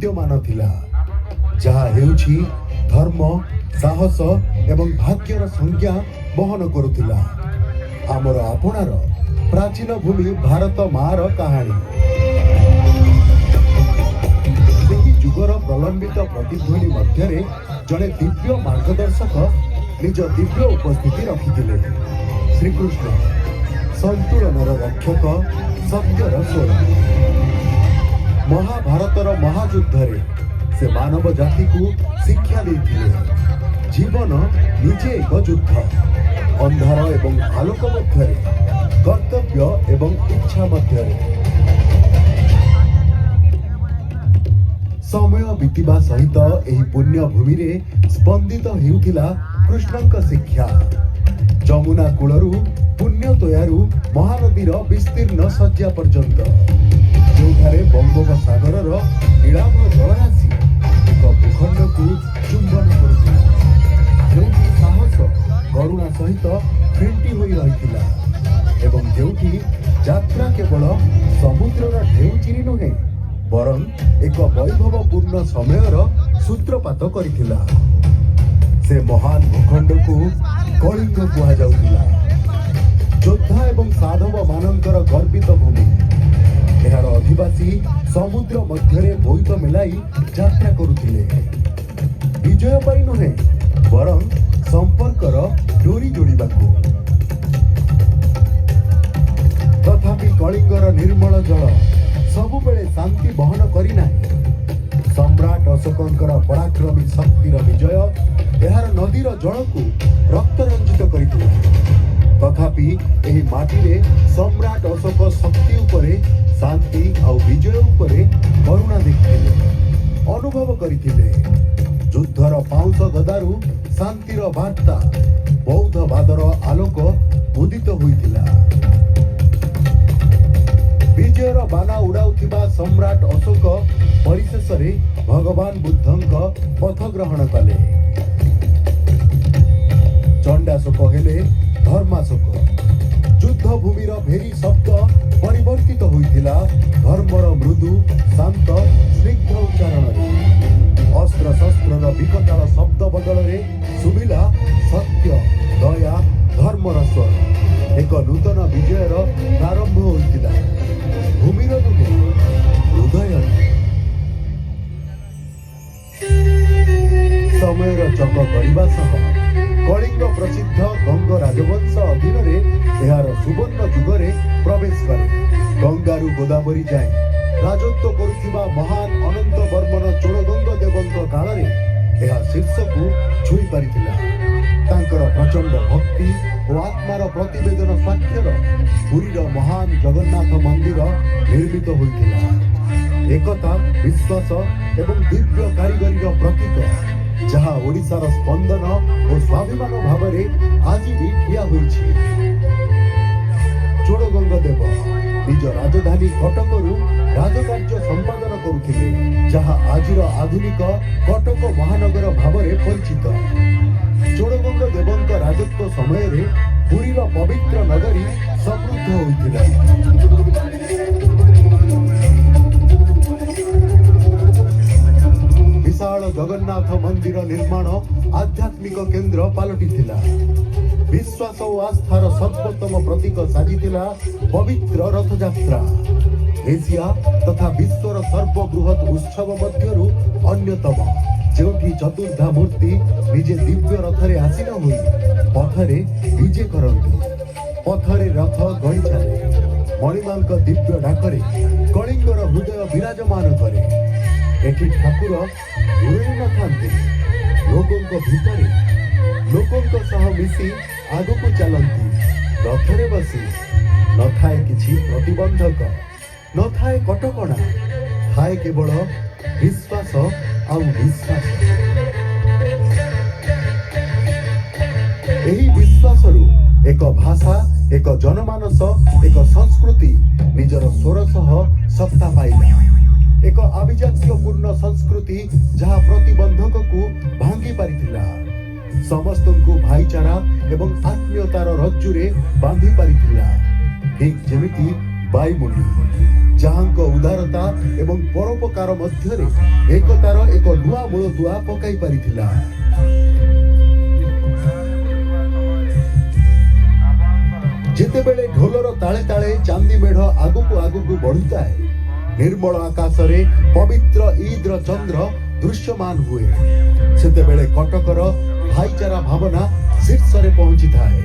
विद्यमान थिला जहा हेउछि धर्म साहस एवं भाग्यर संज्ञा बहन करुथिला। आमर आपणार प्राचीन भूमि भारत मार कहानी सेही जुगर प्रलंबित प्रतिध्वनि मध्यरे जड़े दिव्य मार्गदर्शक निज दिव्य उपस्थिति रखिथिले। श्रीकृष्ण संतुलनर रक्षक सत्यर स्वर। महाभारतर महायुद्धरे से मानव जाति को शिक्षा देथिले। जीवन निजे एक युद्ध अंधार एवं आलोक मध्यरे कर्तव्य एवं इच्छा मध्यरे। समय बीतिबा सहित एही पुण्य भूमि रे स्पंदित हेउथिला कृष्णଙ୍କ शिक्षा। जमुना कूलरू पुण्य तोयारू महानदीर विस्तीर्ण शଯ୍या पर्यंत जोठारे बंगोपसागरर नीलाभ जलराशि एक भूखंड को चुंबन करुଥିଲା। जोठी साहस करुणा सहित फेंटी होई रहिथिला एवं जोठी यात्रा केवल समुद्रर ढेउ चिरी नुहे बरं एक वैभवपूर्ण समयर सूत्रपात करिथिला। से महान भूखंड को कलिंग कुहा जाउथिला। योद्धा एवं साधव मानकर गर्वित भूमि। एहार अधिवासी समुद्र मध्यरे बोईत मिलाई यात्रा करुथिले। विजय पाई नुहे बरं संपर्कर डोरी जोड़िबाकू। तथापि कलिंगर निर्मल जल सबुबेले शांति बहन करी नाही। सम्राट अशोकंकर पराक्रमी शक्तिर विजय एहार नदीर जल को रक्त रंजित करिथिला। तथापि एही माटीरे सम्राट अशोक शक्ति उपरे शांति और विजय उपरे करुणा देखिथिले, अनुभव करिथिले। युद्धर पाउस गदारू शांतिर वार्ता बौद्धवादर आलोक उदित होइथिला। विजयर बाना उड़ाउथिबा सम्राट अशोक परिशेष रे भगवान बुद्धंक पथ ग्रहण कले। चंडाशोक हेले धर्माशोक। युद्ध भूमिर भेरी शब्द परिवर्तित होइथिला धर्मर मृदु शांत स्निग्ध उच्चारण रे। अस्त्र शस्त्रर विकटाल शब्द बदल रे सुबिला सत्य दया धर्मर स्वर। एक नूतन विजयर प्रारंभ होइथिला भूमिर नुहे हृदय। समयर चक गड़िबा सह कलिंग प्रसिद्ध गंग राजवंश अधीन एहार सुवर्ण जुगरे प्रवेश करे। गंगारू गोदावरी जाए राजत्व करुथिबा महान अनंत वर्मन चोड़गंग देवंक काल रे एहा शीर्ष को छुई पारिथिला। तांकर प्रचंड भक्ति और आत्मार प्रतिवेदन स्वाक्षर पुरीर महान जगन्नाथ मंदिर निर्मित होइथिला। एकता विश्वास एवं दिव्य कारीगरीर प्रतीक जहाँ ओडिशार स्पंदन और स्वाभिमान भाव आज भी ठिया होइछि। चोड़गंग देव निज राजधानी कटकरू राजकार्य संपादन करुथिले जहाँ आजिर आधुनिक कटक महानगर भावरे परिचित। चोड़गंग देवंक राजत्व समय रे पुरीर पवित्र नगरी समृद्ध होइथिला। विशाल जगन्नाथ मंदिर निर्माण आध्यात्मिक केंद्र पलटिथिला। विश्वास और आस्थार सर्वोत्तम प्रतीक साजिथिला पवित्र रथ यात्रा। एशिया तथा विश्वर सर्वबृहत उत्सव मध्यरु अन्यतम जोठी चतुर्धा मूर्ति निजे दिव्य रथरे आसीन होई पथरे विजे करंती। पथरे रथ गड़ी चले। मणिमांक दिव्य डाकरे कलिंगर हृदय विराजमान करे। एठी ठाकुर दूरे न थांती लोकों भितरे लोकों सह मिसी आगको चलती। रथरे बसी न थाए किछि प्रतिबंधक न थाए कटकणा थाए केवल विश्वास और विश्वास। एही विश्वासरू एक भाषा एक जनमानस एक संस्कृति निजर स्वर सह सत्ता पाइला। एक आभिजात्यपूर्ण संस्कृति जहाँ प्रतिबंधक को भांगी पारिथिला। समस्त को भाईचारा एवं आत्मीयतार रज्जुरे बांधी पारिथिला। ठीक जेमिति बाईमुंडी ଯାହାଙ୍କ ଉଦାରତା ଏବଂ ପରୋପକାର ମଧ୍ୟରେ ଏକତାର ଏକ ନୂଆ ମୂଳଦୁଆ ପକାଇ ପାରିଥିଲା। ଯେତେବେଳେ ଢୋଲର ତାଳେ ତାଳେ ଚାନ୍ଦି ମେଢ ଆଗକୁ ଆଗକୁ ବଢୁଥାଏ, ନିର୍ମଳ ଆକାଶରେ ପବିତ୍ର ଇଦର ଚନ୍ଦ୍ର ଦୃଶ୍ୟମାନ ହୁଏ, ସେତେବେଳେ କଟକର ଭାଇଚାରା ଭାବନା ଶୀର୍ଷରେ ପହଞ୍ଚିଥାଏ।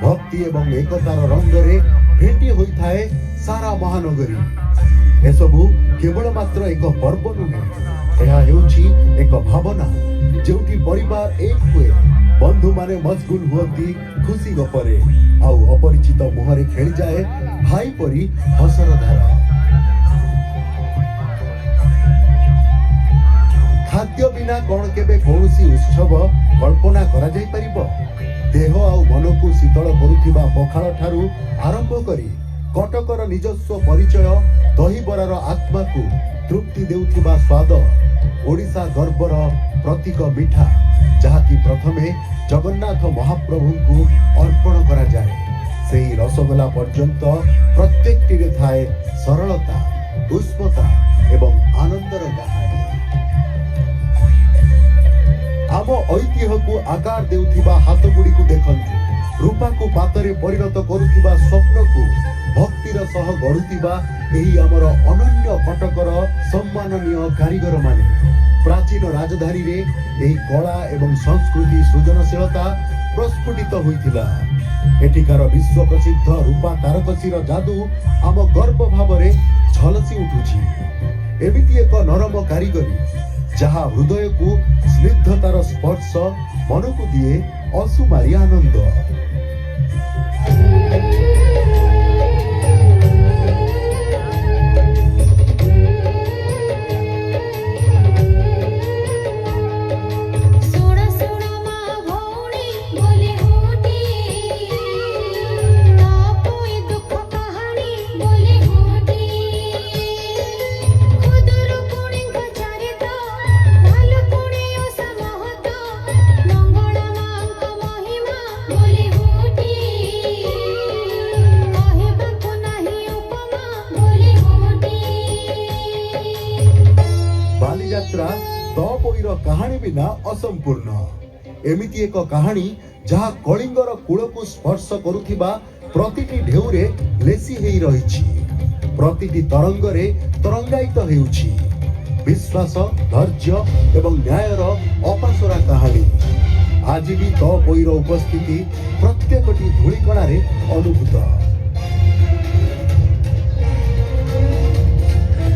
ଭକ୍ତି ଏବଂ ଏକତାର ରଙ୍ଗରେ ଭେଟି ହୋଇଥାଏ ସାରା ମହାନଗରୀ। ଏସବୁ କେବଳ ମାତ୍ର ଏକ ପର୍ବ ନୁହେଁ, ଏହା ହେଉଛି ଏକ ଭାବନା ଯେଉଁଠି ପରିବାର ଏକ ହୁଏ, ବନ୍ଧୁମାନେ ମସଗୁଲ ହୁଅନ୍ତି ଖୁସି ଗପରେ, ଆଉ ଅପରିଚିତ ମୁହଁରେ ଖେଳିଯାଏ ଭାଇ ପରି ହସର ଧାର। ଖାଦ୍ୟ ବିନା କଣ କେବେ କୌଣସି ଉତ୍ସବ କଳ୍ପନା କରାଯାଇ ପାରିବ? ଦେହ ଆଉ ମନକୁ ଶୀତଳ କରୁଥିବା ପଖାଳ ଠାରୁ ଆରମ୍ଭ କରି କଟକର ନିଜସ୍ୱ ପରିଚୟ ଦହିବରାର ଆତ୍ମାକୁ ତୃପ୍ତି ଦେଉଥିବା ସ୍ୱାଦ, ଓଡ଼ିଶା ଗର୍ବର ପ୍ରତୀକ ମିଠା, ଯାହାକି ପ୍ରଥମେ ଜଗନ୍ନାଥ ମହାପ୍ରଭୁଙ୍କୁ ଅର୍ପଣ କରାଯାଏ, ସେହି ରସଗୋଲା ପର୍ଯ୍ୟନ୍ତ ପ୍ରତ୍ୟେକଟିରେ ଥାଏ ସରଳତା, ଉଷ୍ମତା ଏବଂ ଆନନ୍ଦର କାହାଣୀ। ଆମ ଐତିହ୍ୟକୁ ଆକାର ଦେଉଥିବା ହାତ ଗୁଡ଼ିକୁ ଦେଖନ୍ତୁ, ରୂପାକୁ ପାତରେ ପରିଣତ କରୁଥିବା ସ୍ୱପ୍ନକୁ ଭକ୍ତିର ସହ ଗଢୁଥିବା ଏହି ଆମର ଅନନ୍ୟ କଟକର ସମ୍ମାନନୀୟ କାରିଗର ମାନେ। ପ୍ରାଚୀନ ରାଜଧାନୀରେ ଏହି କଳା ଏବଂ ସଂସ୍କୃତି ସୃଜନଶୀଳତା ପ୍ରସ୍ଫୁଟିତ ହୋଇଥିଲା। ଏଠିକାର ବିଶ୍ୱ ପ୍ରସିଦ୍ଧ ରୂପା ତାରକସୀର ଯାଦୁ ଆମ ଗର୍ବ ଭାବରେ ଝଲସି ଉଠୁଛି। ଏମିତି ଏକ ନରମ କାରିଗରୀ ଯାହା ହୃଦୟକୁ ସ୍ନିଗ୍ଧତାର ସ୍ପର୍ଶ, ମନକୁ ଦିଏ ଅସୁମାରୀ ଆନନ୍ଦ। ବାଲିଯାତ୍ରା ତପୋଇର କାହାଣୀ ବିନା ଅସମ୍ପୂର୍ଣ୍ଣ। ଏମିତି ଏକ କାହାଣୀ ଯାହା କଳିଙ୍ଗର କୂଳକୁ ସ୍ପର୍ଶ କରୁଥିବା ପ୍ରତିଟି ଢେଉରେ ଲେସି ହେଇ ରହିଛି, ପ୍ରତିଟି ତରଙ୍ଗରେ ତରଙ୍ଗାୟିତ ହେଉଛି ବିଶ୍ୱାସ, ଧୈର୍ଯ୍ୟ ଏବଂ ନ୍ୟାୟର ଅପାସରା କାହାଣୀ। ଆଜି ବି ତପୋଇର ଉପସ୍ଥିତି ପ୍ରତ୍ୟେକଟି ଧୂଳିକଣାରେ ଅନୁଭୂତ।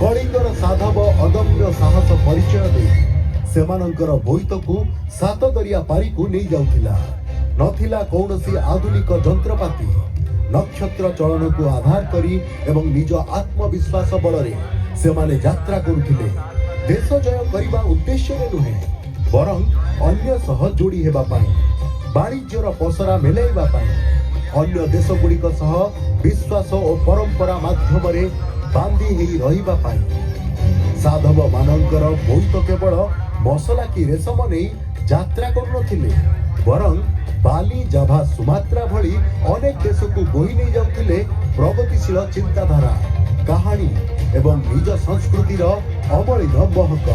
କଳିଙ୍ଗର ସାଧବ ଅଦମ୍ୟ ସାହସ ପରିଚୟ ଦେଇ ସେମାନଙ୍କର ବୋଇତକୁ ସାତ ଦରିଆ ପାରିକୁ ନେଇ ଯାଉଥିଲା। ନଥିଲା କୌଣସି ଆଧୁନିକ ଯନ୍ତ୍ରପାତି। ନକ୍ଷତ୍ର ଚଳନକୁ ଆଧାର କରି ଏବଂ ନିଜ ଆତ୍ମବିଶ୍ୱାସ ବଳରେ ସେମାନେ ଯାତ୍ରା କରୁଥିଲେ, ଦେଶ ଜୟ କରିବା ଉଦ୍ଦେଶ୍ୟରେ ନୁହେଁ, ବରଂ ଅନ୍ୟ ସହ ଯୋଡ଼ି ହେବା ପାଇଁ, ବାଣିଜ୍ୟର ପସରା ମେଲାଇବା ପାଇଁ, ଅନ୍ୟ ଦେଶଗୁଡ଼ିକ ସହ ବିଶ୍ୱାସ ଓ ପରମ୍ପରା ମାଧ୍ୟମରେ ବାନ୍ଧି ହେଇ ରହିବା ପାଇଁ। ସାଧବ ମାନଙ୍କର ବୋଇତ କେବଳ ମସଲା କି ରେଶମ ନେଇ ଯାତ୍ରା କରୁନଥିଲେ, ବରଂ ବାଲି, ଜାଭା, ସୁମାତ୍ରା ଭଳି ଅନେକ ଦେଶକୁ ବୋହି ନେଇ ଯାଉଥିଲେ ପ୍ରଗତିଶୀଳ ଚିନ୍ତାଧାରା, କାହାଣୀ ଏବଂ ନିଜ ସଂସ୍କୃତିର ଅମଳିନ ମହକ।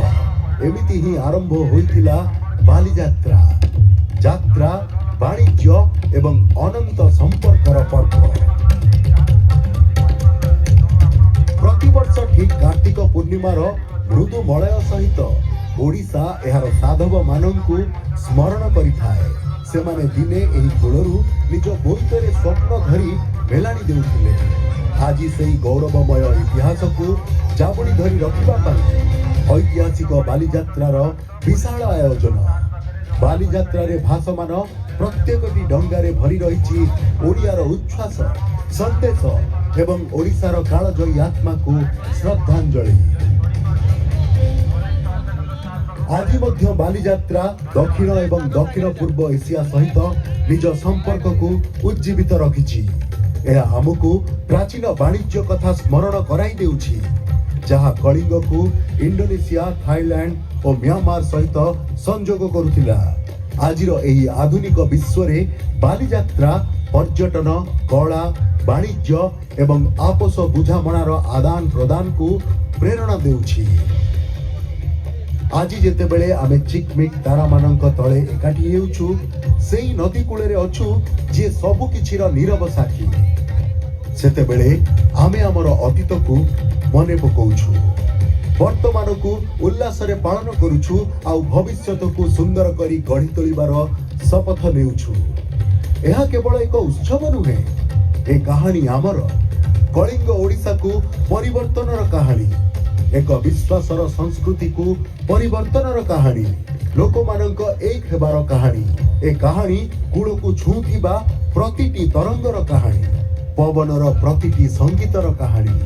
ଏମିତି ହିଁ ଆରମ୍ଭ ହୋଇଥିଲା ବାଲିଯାତ୍ରା, ଯାତ୍ରା, ବାଣିଜ୍ୟ ଏବଂ ଅନନ୍ତ ସମ୍ପର୍କର ପର୍ବ। ପ୍ରତିବର୍ଷ ଠିକ କାର୍ତ୍ତିକ ପୂର୍ଣ୍ଣିମାର ମୃଦୁ ମଳୟ ସହିତ ଓଡ଼ିଶା ଏହାର ସାଧବ ମାନଙ୍କୁ ସ୍ମରଣ କରିଥାଏ। ସେମାନେ ଦିନେ ଏହି କୂଳରୁ ନିଜ ବୋଇତରେ ସ୍ୱପ୍ନ ଧରି ମେଲାଣି ଦେଉଥିଲେ। ଆଜି ସେହି ଗୌରବମୟ ଇତିହାସକୁ ଜାବୁଡ଼ି ଧରି ରଖିବା ପାଇଁ ଐତିହାସିକ ବାଲିଯାତ୍ରାର ବିଶାଳ ଆୟୋଜନ। ବାଲିଯାତ୍ରାରେ ଭାସମାନ ପ୍ରତ୍ୟେକଟି ଡଙ୍ଗାରେ ଭରି ରହିଛି ଓଡ଼ିଆର ଉଚ୍ଛ୍ୱାସ, ସନ୍ଦେଶ ଏବଂ ଓଡ଼ିଶାର କାଳଜୟୀ ଆତ୍ମାକୁ ଶ୍ରଦ୍ଧାଞ୍ଜଳି। ଆଜି ମଧ୍ୟ ବାଲିଯାତ୍ରା ଦକ୍ଷିଣ ଏବଂ ଦକ୍ଷିଣ ପୂର୍ବ ଏସିଆ ସହିତ ନିଜ ସମ୍ପର୍କକୁ ଉଜ୍ଜୀବିତ ରଖିଛି। ଏହା ଆମକୁ ପ୍ରାଚୀନ ବାଣିଜ୍ୟ କଥା ସ୍ମରଣ କରାଇ ଦେଉଛି, ଯାହା କଳିଙ୍ଗକୁ ଇଣ୍ଡୋନେସିଆ, ଥାଇଲାଣ୍ଡ ଓ म्यांमार ସହିତ ସଂଯୋଗ କରୁଥିଲା। ଆଜିର ଏହି ଆଧୁନିକ ବିଶ୍ୱରେ ବାଲିଯାତ୍ରା पर्यटन कला वाणिज्य एवं आपस बुझामणार आदान प्रदान को प्रेरणा देउछि। आज जेतेबेले आमे चिकमिक तारा मानक तळे एकाठी हेउछु सेई नदी कूଳରେ अछु जे सबु किछिर नीरव साक्षी। सेतेबेले आमे हमर अतीत को मने पकाउछु, वर्तमान को उल्लास रे पालन करूछु आ भविष्यत को सुंदर करी गढ़ी तोलिबार शपथ नेउछु। यह केवल एक उत्सव नुहे, ए कहानी आमर कलिंग ओडिशा को परिवर्तनर कहानी, एक विश्वासर संस्कृति को परिवर्तनर कहानी, लोक मानक एक हेबार कहानी। ए कहानी कूल को छुथिबा प्रतिटी तरंगर कहानी, पवनर प्रतिटी संगीतर कहानी,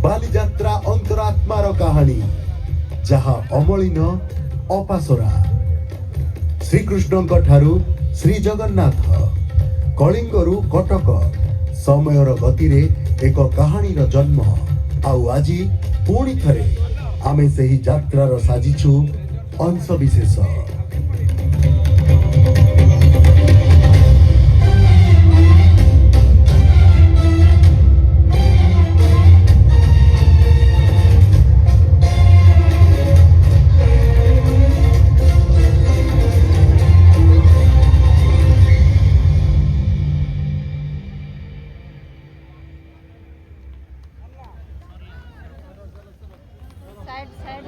बालीजात्रा अंतरात्मार कहानी जहा अमलिन अपासरा। श्रीकृष्ण ठारू श्री जगन्नाथ, कलिंगरू कटक, समयर गति रे एक कहानीर जन्म। आउ आजी पुणी थरे आमे सेही यात्रार साजिछु अंश विशेष। Side side